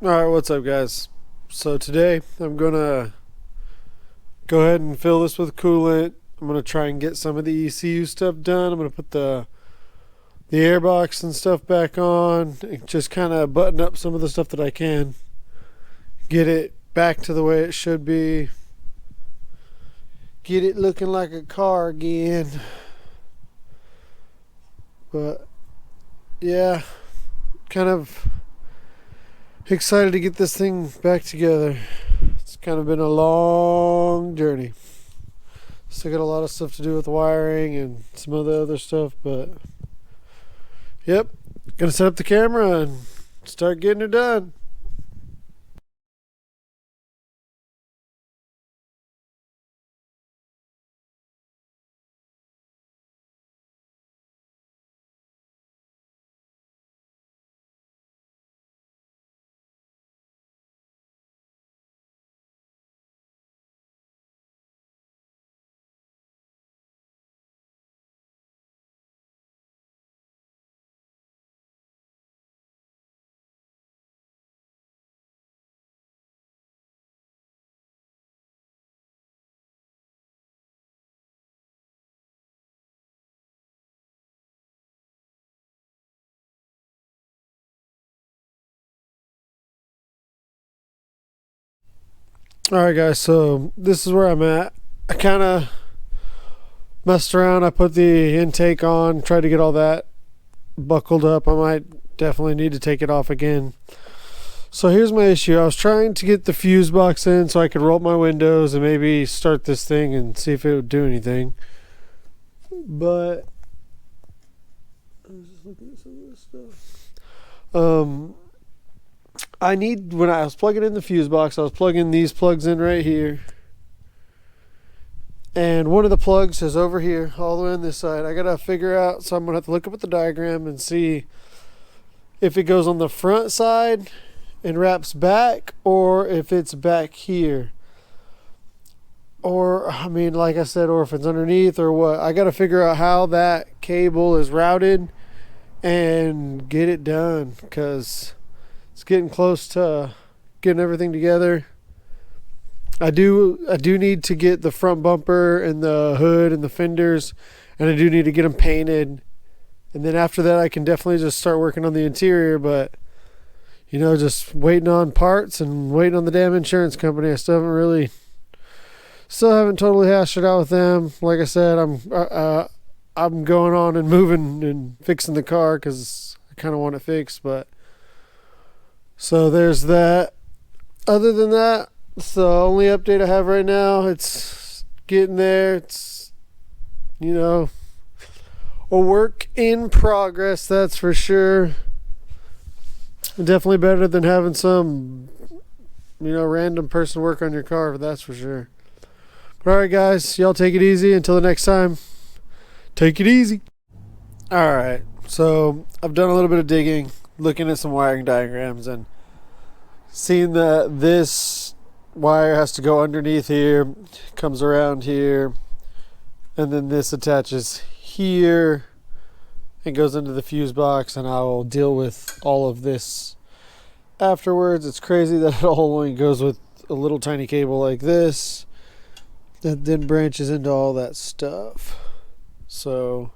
Alright, what's up, guys? So, today I'm gonna go ahead and fill this with coolant. I'm gonna try and get some of the ECU stuff done. I'm gonna put the airbox and stuff back on, and just kind of button up some of the stuff that I can. Get it back to the way it should be. Get it looking like a car again. But, yeah, kind of excited to get this thing back together. It's kind of been a long journey. Still got a lot of stuff to do with wiring and some of the other stuff, but yep, gonna set up the camera and start getting her done. All right, guys. So this is where I'm at. I kind of messed around. I put the intake on, tried to get all that buckled up. I might definitely need to take it off again. So here's my issue. I was trying to get the fuse box in so I could roll up my windows and maybe start this thing and see if it would do anything. But I was just looking at some of this stuff. When I was plugging in the fuse box, I was plugging these plugs in right here. And one of the plugs is over here, all the way on this side. I gotta figure out, so I'm gonna have to look up at the diagram and see if it goes on the front side and wraps back, or if it's back here. Or, I mean, like I said, or if it's underneath or what. I gotta figure out how that cable is routed and get it done, because it's getting close to getting everything together. I do need to get the front bumper and the hood and the fenders, and I do need to get them painted. And then after that, I can definitely just start working on the interior. But just waiting on parts and waiting on the damn insurance company. I still haven't totally hashed it out with them. Like I said, I'm going on and moving and fixing the car because I kind of want it fixed. But so there's that. Other than that, it's the only update I have right now. It's getting there. It's, a work in progress, that's for sure. Definitely better than having some, random person work on your car, that's for sure. But all right, guys, y'all take it easy. Until the next time, take it easy. All right, so I've done a little bit of digging, looking at some wiring diagrams, and seeing that this wire has to go underneath here, comes around here, and then this attaches here and goes into the fuse box, and I will deal with all of this afterwards. It's crazy that it all only goes with a little tiny cable like this that then branches into all that stuff. So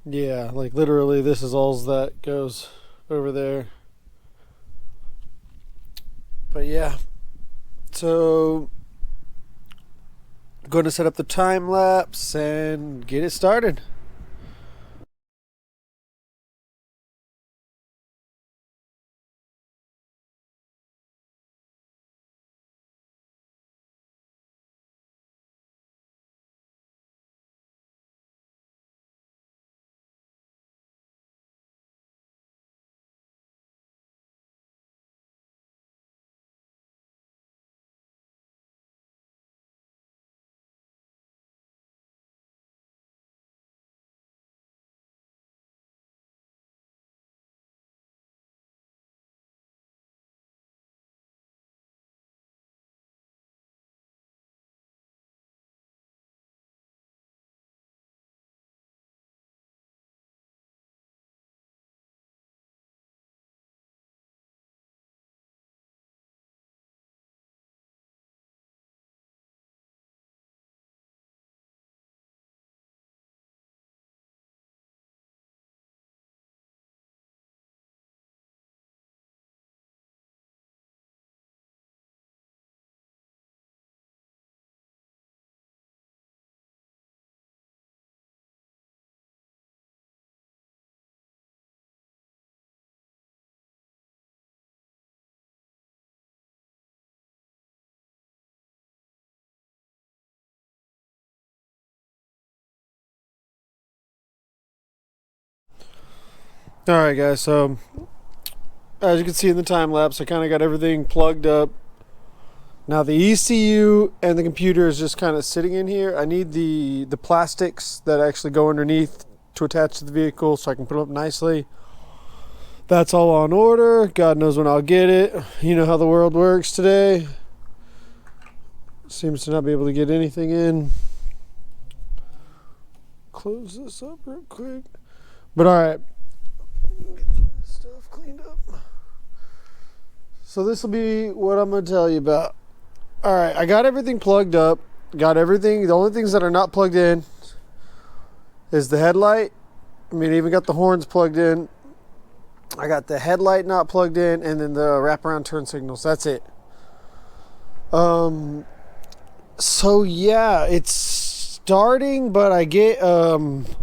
yeah, like literally this is all that goes over there. But yeah, so I'm going to set up the time lapse and get it started. Alright guys, so as you can see in the time lapse, I kind of got everything plugged up. Now the ECU and the computer is just kind of sitting in here. I need the plastics that actually go underneath to attach to the vehicle so I can put them up nicely. That's all on order. God knows when I'll get it. You know how the world works today. Seems to not be able to get anything in. Close this up real quick. But alright. Get some of this stuff cleaned up. So this will be what I'm going to tell you about. Alright, I got everything plugged up. Got everything. The only things that are not plugged in is the headlight. I mean, I even got the horns plugged in. I got the headlight not plugged in, and then the wraparound turn signals. That's it. So yeah, it's starting, but I get a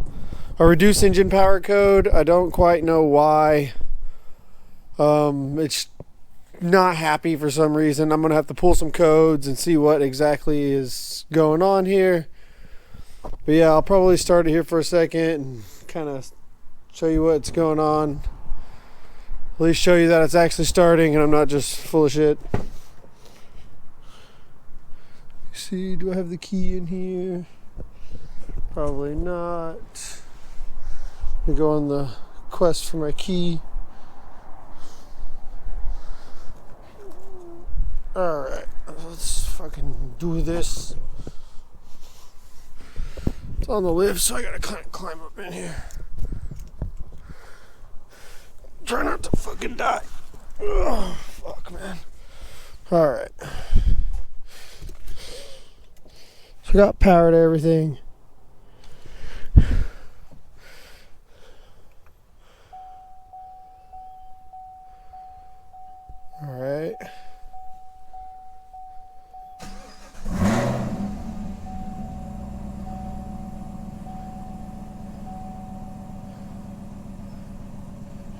reduced engine power code. I don't quite know why. It's not happy for some reason. I'm gonna have to pull some codes and see what exactly is going on here. But yeah, I'll probably start it here for a second and kind of show you what's going on. At least show you that it's actually starting and I'm not just full of shit. See, do I have the key in here? Probably not. Let me go on the quest for my key. Alright, let's fucking do this. It's on the lift, so I gotta climb up in here. Try not to fucking die. Oh, fuck, man. Alright. So I got power to everything. Alright.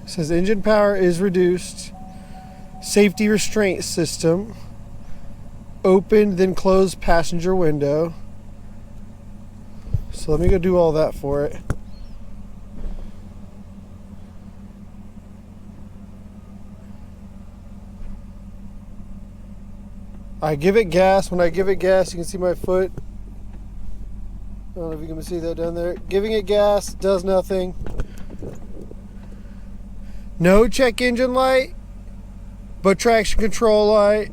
It says engine power is reduced. Safety restraint system. Open then close passenger window. So let me go do all that for it. I give it gas. When I give it gas, you can see my foot. I don't know if you can see that down there. Giving it gas does nothing. No check engine light, but traction control light.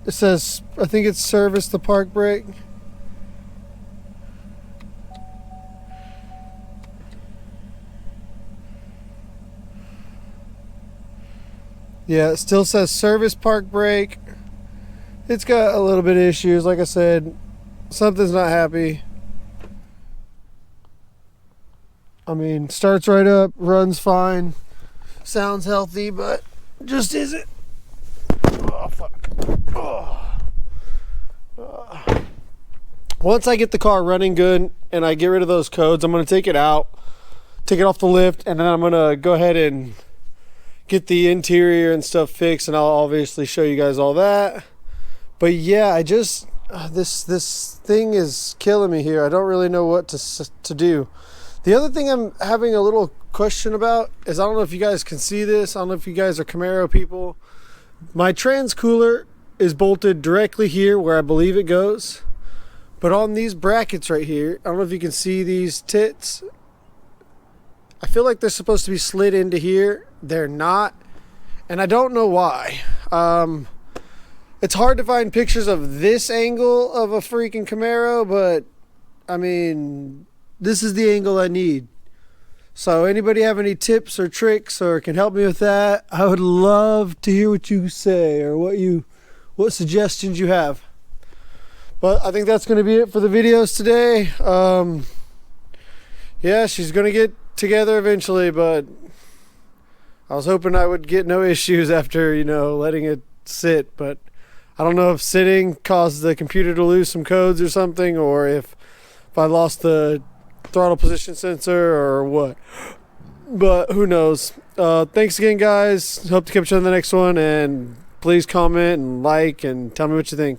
It says, I think it's service the park brake. Yeah, it still says service park brake. It's got a little bit of issues. Like I said, something's not happy. I mean, starts right up, runs fine, sounds healthy, but just isn't. Oh, fuck. Oh. Once I get the car running good and I get rid of those codes, I'm going to take it out, take it off the lift, and then I'm going to go ahead and get the interior and stuff fixed, and I'll obviously show you guys all that. But yeah, I just, this thing is killing me here. I don't really know what to do. The other thing I'm having a little question about is, I don't know if you guys can see this. I don't know if you guys are Camaro people. My trans cooler is bolted directly here where I believe it goes. But on these brackets right here, I don't know if you can see these tits. I feel like they're supposed to be slid into here. They're not. And I don't know why. It's hard to find pictures of this angle of a freaking Camaro, but I mean, this is the angle I need. So anybody have any tips or tricks or can help me with that? I would love to hear what you say or what suggestions you have. But I think that's going to be it for the videos today. Yeah, she's going to get together eventually, but I was hoping I would get no issues after, letting it sit. But I don't know if sitting caused the computer to lose some codes or something, or if I lost the throttle position sensor or what. But who knows. Thanks again, guys. Hope to catch you on the next one, and please comment and like and tell me what you think.